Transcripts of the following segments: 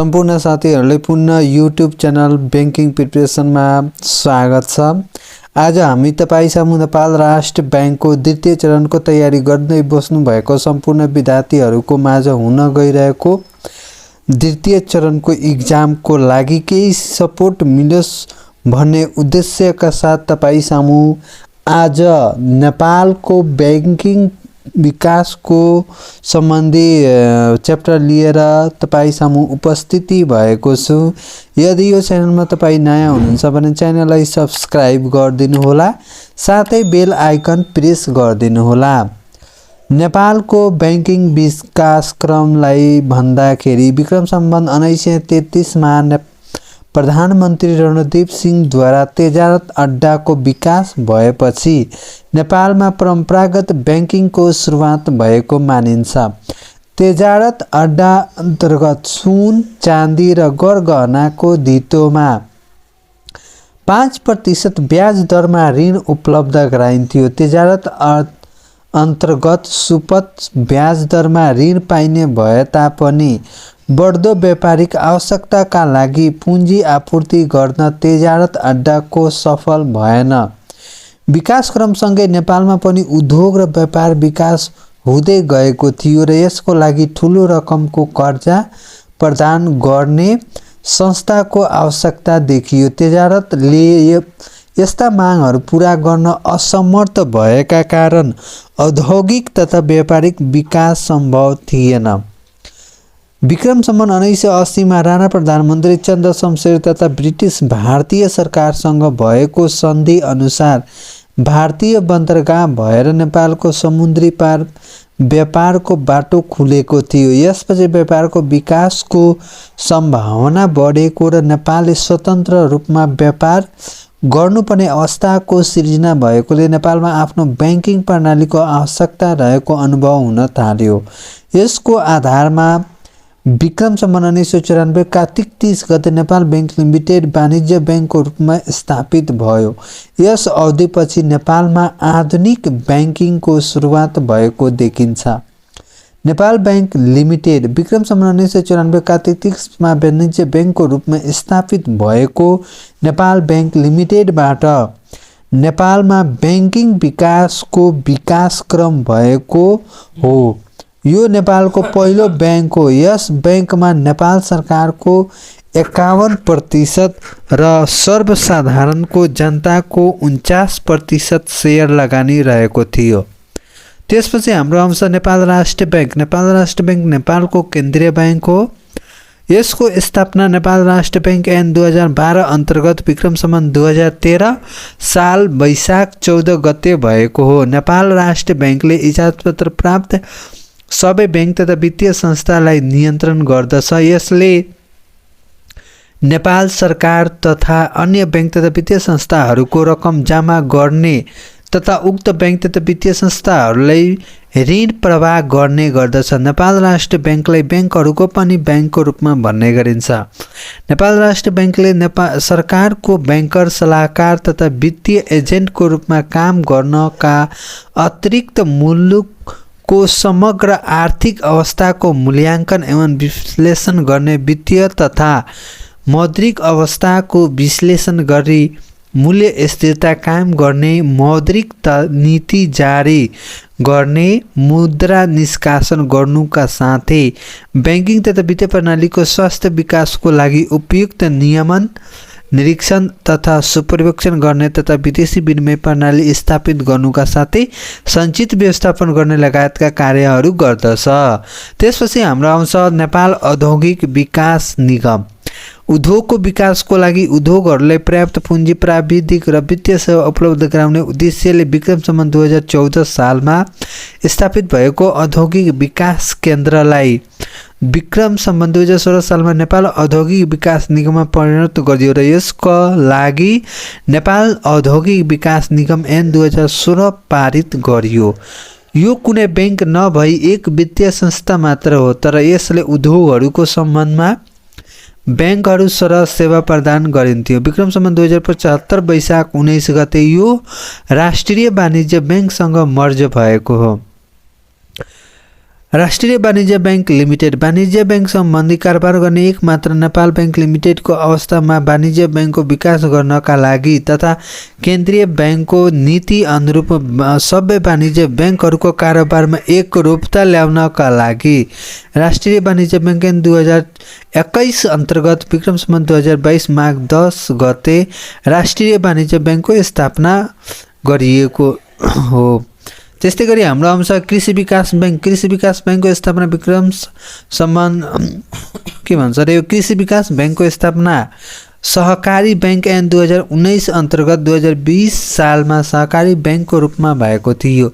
सम्पूर्ण साथीहरुलाई पुनः YouTube channel banking प्रिपरेसनमा स्वागत छ। आज हामी तपाई सामु नेपाल राष्ट्र बैंकको द्वितीय चरणको तयारी गर्दै बस्नु भएको सम्पूर्ण विद्यार्थीहरुको माझ हुन गइरहेको द्वितीय चरणको एक्जामको लागि केही सपोर्ट मिलोस् भन्ने उद्देश्यका साथ तपाई सामु आज नेपालको बैंकिङ विकासको सम्बन्धी च्याप्टर लिएर तपाई सामु उपस्थिति भएको छु। यदि यो च्यानलमा तपाई नयाँ हुनुहुन्छ भने च्यानललाई सब्स्क्राइब गरिदिनु होला, साथै बेल आइकन प्रेस गरिदिनु होला। नेपालको बैंकिङ विकास क्रमलाई भन्दाखेरि विक्रम सम्वत 1933 मा प्रधानमन्त्री रणदीप सिंहद्वारा तेजारत अड्डाको विकास भएपछि नेपालमा परम्परागत बैंकिङको सुरुवात भएको मानिन्छ। तेजारत अड्डा अन्तर्गत सुन, चाँदी र गरगहनाको धितोमा 5% ब्याज दरमा ऋण उपलब्ध गराइन्थ्यो। तेजारत अन्तर्गत सुपथ ब्याज दरमा ऋण पाइने भए तापनि बढ्दो व्यापारिक आवश्यकताका लागि पुँजी आपूर्ति गर्न तेजारत अड्डाको सफल भएन। विकासक्रमसँगै नेपालमा पनि उद्योग र व्यापार विकास हुँदै गएको थियो र यसको लागि ठूलो रकमको कर्जा प्रदान गर्ने संस्थाको आवश्यकता देखियो। तेजारतले यस्ता मागहरू पूरा गर्न असमर्थ भएका कारण औद्योगिक तथा व्यापारिक विकास सम्भव थिएन। विक्रम सम्वत 1980 मा राणा प्रधानमन्त्री चन्द्र शमशेर तथा ब्रिटिस भारतीय सरकारसँग भएको सन्धि अनुसार भारतीय बन्दरगाह भएर नेपालको समुद्री पार व्यापारको बाटो खुलेको थियो। यसपछि व्यापारको विकासको सम्भावना बढेको र नेपालले स्वतन्त्र रूपमा व्यापार गर्नुपर्ने अवस्थाको सिर्जना भएकोले नेपालमा आफ्नो बैंकिङ प्रणालीको आवश्यकता रहेको अनुभव हुन थाल्यो। यसको आधारमा विक्रम सम्वत 1994 कार्तिक 30 गते नेपाल बैंक लिमिटेड वाणिज्य बैंकको रूपमा स्थापित भयो। यस अवधिपछि नेपालमा आधुनिक बैंकिङको सुरुवात भएको देखिन्छ। नेपाल बैंक लिमिटेड विक्रम सम्वत 1994 कार्तिक 30 मा वाणिज्य बैंकको रूपमा स्थापित भएको नेपाल बैंक लिमिटेडबाट नेपालमा बैंकिङ विकासको विकासक्रम भएको हो। यो नेपालको पहिलो बैंक हो। यस बैंकमा नेपाल सरकारको 51% र सर्वसाधारणको जनताको 49% शेयर लगानी रहेको थियो। त्यसपछि हाम्रो आउँछ नेपाल राष्ट्र बैंक। नेपाल राष्ट्र बैंक नेपालको केन्द्रीय बैंक हो। यसको स्थापना नेपाल राष्ट्र बैंक ऐन 2012 अन्तर्गत विक्रम सम्वत 2013 साल वैशाख 14 गते भएको हो। नेपाल राष्ट्र बैंकले इजाजतपत्र प्राप्त सबै बैंक तथा वित्तीय संस्थालाई नियन्त्रण गर्दछ। यसले नेपाल सरकार तथा अन्य बैंक तथा वित्तीय संस्थाहरूको रकम जम्मा गर्ने तथा उक्त बैंक तथा वित्तीय संस्थाहरूलाई ऋण प्रवाह गर्ने गर्दछ। नेपाल राष्ट्र बैंकलाई बैंकहरूको पनि बैंकको रूपमा भन्ने गरिन्छ। नेपाल राष्ट्र बैंकले नेपाल सरकारको बैंकर, सल्लाहकार तथा वित्तीय एजेन्टको रूपमा काम गर्नका अतिरिक्त मुलुकको समग्र आर्थिक अवस्थाको मूल्याङ्कन एवं विश्लेषण गर्ने, वित्तीय तथा मौद्रिक अवस्थाको विश्लेषण गरी मूल्य स्थिरता कायम गर्ने, मौद्रिक नीति जारी गर्ने, मुद्रा निष्कासन गर्नुका साथै बैंकिङ तथा वित्तीय प्रणालीको स्वास्थ्य विकासको लागि उपयुक्त नियमन, निरीक्षण तथा सुपरिवेक्षण गर्ने तथा विदेशी विनिमय प्रणाली स्थापित गर्नुका साथै सञ्चित व्यवस्थापन गर्ने लगायतका कार्यहरू गर्दछ। त्यसपछि हाम्रो आउँछ नेपाल औद्योगिक विकास निगम। उद्योगको विकासको लागि उद्योगहरूलाई पर्याप्त पुँजी, प्राविधिक र वित्तीय सेवा उपलब्ध गराउने उद्देश्यले विक्रम सम्वत 2014 सालमा स्थापित भएको औद्योगिक विकास केन्द्रलाई विक्रम सम्वत 2016 सालमा नेपाल औद्योगिक विकास निगममा परिणत गरियो र यसको लागि नेपाल औद्योगिक विकास निगम ऐन 2016 पारित गरियो। यो कुनै बैंक नभई एक वित्तीय संस्था मात्र हो, तर यसले उद्योगहरूको सम्बन्धमा बैंकहरू सरह सेवा प्रदान गरिन्थ्यो। विक्रम सम्वत 2075 वैशाख 19 गते यो राष्ट्रिय वाणिज्य बैंकसँग मर्ज भएको हो। राष्ट्रिय वाणिज्य बैंक लिमिटेड वाणिज्य बैंक सम्बन्धी कारोबार गर्ने एक मात्र नेपाल बैंक लिमिटेडको अवस्थामा वाणिज्य बैंकको विकास गर्नका लागि तथा केन्द्रीय बैंकको नीति अनुरूप सबै वाणिज्य बैंकहरूको कारोबारमा एकरूपता ल्याउनका लागि राष्ट्रिय वाणिज्य बैंक 2021 अन्तर्गत विक्रम सम्वत 2022 माघ 10 गते राष्ट्रिय वाणिज्य बैंकको स्थापना गरिएको हो। त्यस्तै गरी हाम्रो आउँछ कृषि विकास बैंकको स्थापना विक्रम सम्वत के भन्छ रे, यो कृषि विकास बैंकको स्थापना सहकारी बैंक ऐन 2019 अन्तर्गत 2020 सालमा सहकारी बैंकको रूपमा भएको थियो।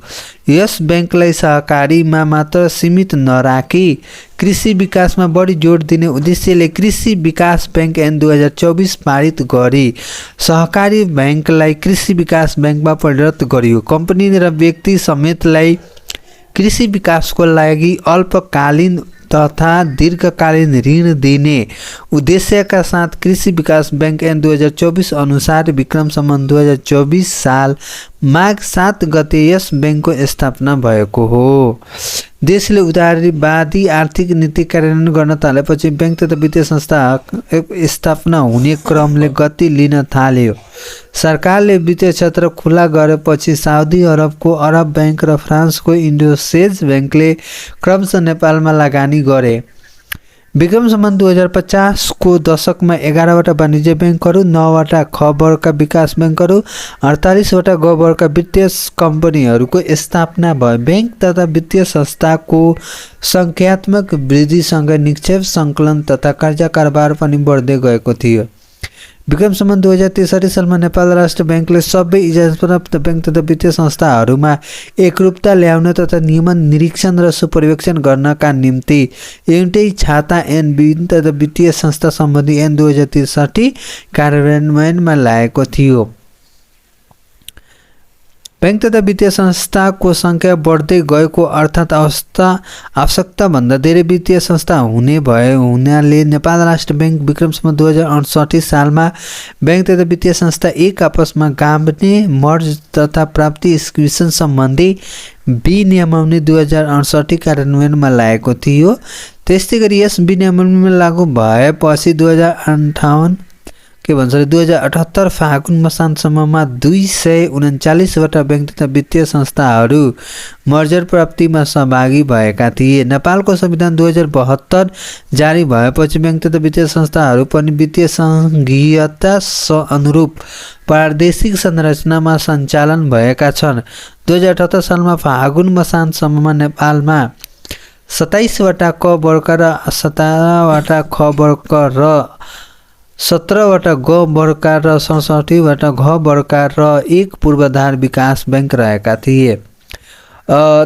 यस बैंकलाई सहकारीमा मात्र सीमित नराखी कृषि विकासमा बढी जोड दिने उद्देश्यले कृषि विकास बैंक ऐन 2024 पारित गरी सहकारी बैंकलाई कृषि विकास बैंकमा परिणत गरियो। कम्पनी र व्यक्ति समेतलाई कृषि विकासको लागि अल्पकालीन तथा दीर्घकालीन ऋण दिने उद्देश्यका साथ कृषि विकास बैंक ऐन 2024 अनुसार विक्रम सम्वत 2024 साल माघ 7 गते यस बैंकको स्थापना भएको हो। देशले उदारवादी आर्थिक नीति कार्यान्वयन गर्न थालेपछि बैंक तथा वित्तीय संस्था स्थापना हुने क्रमले गति लिन थाल्यो। सरकारले वित्तीय क्षेत्र खुला गरेपछि साउदी अरबको अरब बैंक र फ्रान्सको इन्डोसेज बैंकले क्रमशः नेपालमा लगानी गरे। विक्रम सम्वत 2050 को दशकमा 11वटा वाणिज्य बैंकहरू, 9वटा ख वर्गका विकास बैंकहरू, 48वटा ग वर्गका वित्तीय कम्पनीहरूको स्थापना भयो। बैंक तथा वित्तीय संस्थाको सङ्ख्यात्मक वृद्धिसँगै निक्षेप सङ्कलन तथा कर्जा कारोबार पनि बढ्दै गएको थियो। विक्रम सम्वत 2063 सालमा नेपाल राष्ट्र बैंकले सबै इजाजतप्राप्त बैंक तथा वित्तीय संस्थाहरूमा एकरूपता ल्याउन तथा नियमन निरीक्षण र सुपरिवेक्षण गर्नका निम्ति एउटै छाता ऐन तथा वित्तीय संस्था सम्बन्धी ऐन 2063 कार्यान्वयनमा ल्याएको थियो। बैंक तथा वित्तीय संस्थाको सङ्ख्या बढ्दै गएको अर्थात् आवश्यकताभन्दा धेरै वित्तीय संस्था हुनाले नेपाल राष्ट्र बैंक विक्रम सम्वत 2068 सालमा बैंक तथा वित्तीय संस्था एक आपसमा गाभ्ने मर्ज तथा प्राप्ति इक्विसन सम्बन्धी विनियमावली 2068 कार्यान्वयनमा ल्याएको थियो। त्यस्तै गरी यस विनियमावलीमा लागू भएपछि 2078 फागुन मसान्तसम्ममा 239वटा बैंक तथा वित्तीय संस्थाहरू मर्जर प्राप्तिमा सहभागी भएका थिए। नेपालको संविधान 2072 जारी भएपछि बैंक तथा वित्तीय संस्थाहरू पनि वित्तीय संघीयता अनुरूप प्रादेशिक संरचनामा सञ्चालन भएका छन्। 2078 सालमा फागुन मसान्तसम्ममा नेपालमा 27वटा क वर्ग र 17वटा ख वर्ग र 17वटा ग वर्गका र 67वटा घ वर्गका र एक पूर्वाधार विकास बैंक रहेका थिए।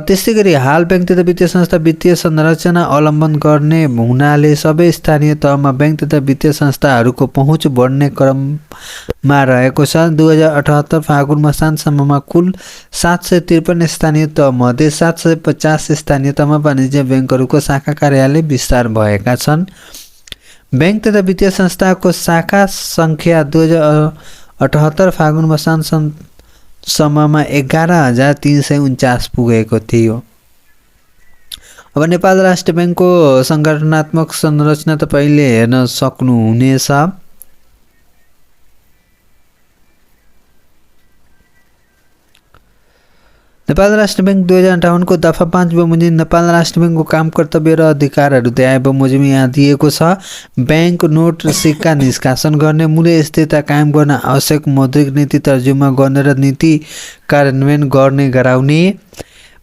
त्यस्तै गरी हाल बैंक तथा वित्तीय संस्था वित्तीय संरचना अवलम्बन गर्ने हुनाले सबै स्थानीय तहमा बैंक तथा वित्तीय संस्थाहरूको पहुँच बढ्ने क्रममा रहेको छ। 2078 फागुन मसान्तसम्ममा कुल 753 स्थानीय तहमध्ये 750 स्थानीय तहमा वाणिज्य बैंकहरूको शाखा कार्यालय विस्तार भएका छन्। बैंक तथा वित्तीय संस्थाको शाखा सङ्ख्या 2078 फागुन मसान्तसम्ममा 11,349 पुगेको थियो। अब नेपाल राष्ट्र बैंकको सङ्गठनात्मक संरचना तपाईँले हेर्न सक्नुहुनेछ। नेपाल राष्ट्र बैंक 2058 को दफा 5 बमोजिम नेपाल राष्ट्र बैंकको काम कर्तव्य र अधिकारहरू अध्याय बमोजिम यहाँ दिएको छ। बैंक नोट र सिक्का निष्कासन गर्ने, मूल्य स्थिरता कायम गर्न आवश्यक मौद्रिक नीति तर्जुमा गर्ने र नीति कार्यान्वयन गर्ने गराउने,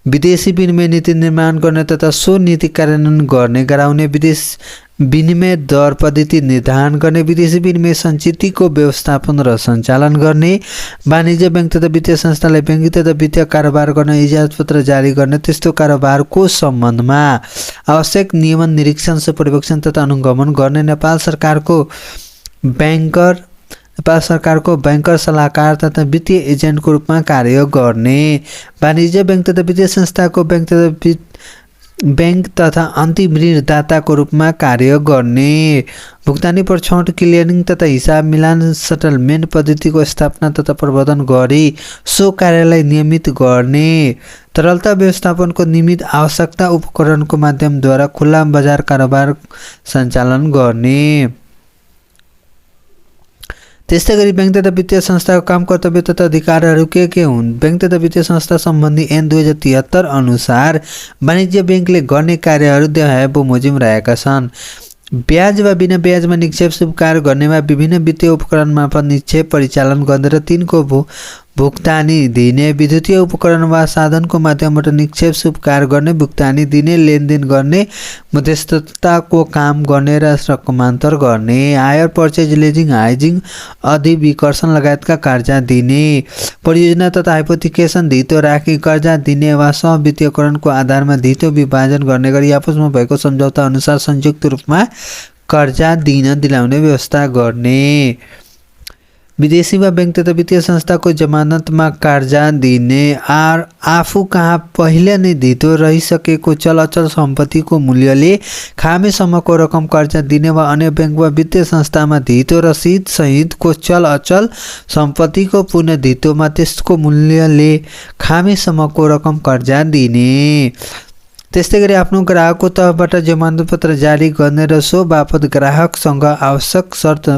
विदेशी विनिमय नीति निर्माण गर्ने तथा सो नीति कार्यान्वयन गर्ने गराउने, विदेश विनिमय दर पद्धति निर्धारण गर्ने, विदेशी विनिमय सञ्चितको व्यवस्थापन र सञ्चालन गर्ने, वाणिज्य बैंक तथा वित्तीय संस्थालाई बैंकिङ तथा वित्तीय कारोबार गर्न इजाजतपत्र जारी गर्ने, त्यस्तो कारोबारको सम्बन्धमा आवश्यक नियमन निरीक्षण सुपरिवेक्षण तथा अनुगमन गर्ने, नेपाल सरकारको बैंकर सल्लाहकार तथा वित्तीय एजेन्टको रूपमा कार्य गर्ने, वाणिज्य बैंक तथा वित्तीय संस्थाको बैंक तथा बैंक तथा अन्तिम ऋणदाताको रूपमा कार्य गर्ने। भुक्तानी पर छनौट क्लियरिङ तथा हिसाब मिलान सेटलमेन्ट पद्धतिको स्थापना तथा प्रवर्धन गरी सो कार्यलाई नियमित गर्ने। तरलता व्यवस्थापनको निमित्त आवश्यकता उपकरणको माध्यमद्वारा खुला बजार कारोबार सञ्चालन गर्ने। त्यस्तै गरी बैंक तथा वित्तीय संस्थाको काम कर्तव्य तथा अधिकारहरू के हुन्? बैंक तथा वित्तीय संस्था सम्बन्धी ऐन 2073 अनुसार वाणिज्य बैंकले गर्ने कार्यहरू देखाए बमोजिम रहेका छन्। ब्याज वा बिना ब्याजमा निक्षेप स्वीकार गर्ने वा विभिन्न वित्तीय उपकरण मार्फत निक्षेप परिचालन गर्ने र तिनको भुक्तानी दिने, विद्युतीय उपकरण वा साधनको माध्यमबाट निक्षेप स्वीकार गर्ने, भुक्तानी दिने, लेनदेन गर्ने, मध्यस्थताको काम गर्ने र रकमान्तर गर्ने, हायर पर्चेज, लिजिङ, हाइजिङ, अधिविकर्षण लगायतका कर्जा दिने, परियोजना तथा हाइपोथिकेसन धितो राखी कर्जा दिने वा सहवित्तीयकरणको आधारमा धितो विभाजन गर्ने गरी आपसमा भएको सम्झौता अनुसार संयुक्त रूपमा कर्जा दिलाउने व्यवस्था गर्ने। विदेशी वा बैंक तथा वित्तीय संस्थाको जमानतमा कर्जा दिने, आफू कहाँ पहिले नै धितो रहिसकेको चल अचल सम्पत्तिको मूल्यले खामेसम्मको रकम कर्जा दिने वा अन्य बैंक वा वित्तीय संस्थामा धितो रसिद सहितको चल अचल सम्पत्तिको पुनः धितोमा त्यसको मूल्यले खामेसम्मको रकम कर्जा दिने। त्यस्तै गरी आफ्नो ग्राहकको तर्फबाट जमानत पत्र जारी गर्ने र सो बापत ग्राहकसँग आवश्यक शर्त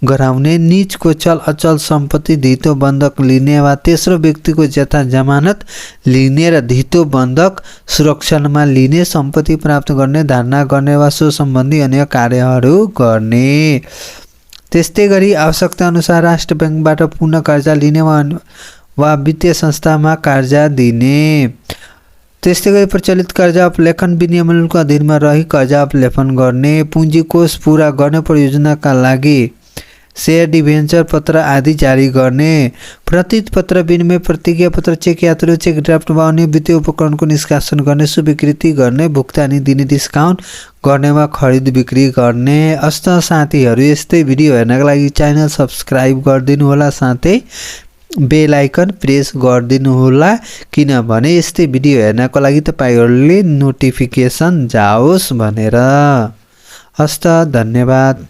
गराउने, निजको चल अचल सम्पत्ति धितो बन्धक लिने वा तेस्रो व्यक्तिको जथा जमानत लिने र धितो बन्धक सुरक्षामा लिने, सम्पत्ति प्राप्त गर्ने, धारणा गर्ने वा सो सम्बन्धी अन्य कार्यहरू गर्ने। त्यस्तै गरी आवश्यकता अनुसार राष्ट्र बैंकबाट पुनः कर्जा लिने वा वित्तीय संस्थामा कर्जा दिने। त्यस्तै गरी प्रचलित कर्जा अपलेखन विनियमनको अधीनमा रही कर्जा अपलेखन गर्ने, पुँजी कोष पूरा गर्ने, परियोजनाका लागि शेयर डिभेन्चर पत्र आदि जारी गर्ने, प्रतित पत्र विनिमय, प्रतिज्ञा पत्र, चेक यात्रु, चेक ड्राफ्ट वा अन्य वित्तीय उपकरणको निष्कासन गर्ने, स्वीकृति गर्ने, भुक्तानी दिने, डिस्काउन्ट गर्ने वा खरिद बिक्री गर्ने। हस्त साथीहरू, यस्तै भिडियो हेर्नका लागि च्यानल सब्स्क्राइब गरिदिनु होला, साथै बेल आइकन प्रेस गरिदिनु होला, किनभने यस्तै भिडियो हेर्नको लागि तपाईहरूले नोटिफिकेसन जाओस् भनेर। हस्त, धन्यवाद।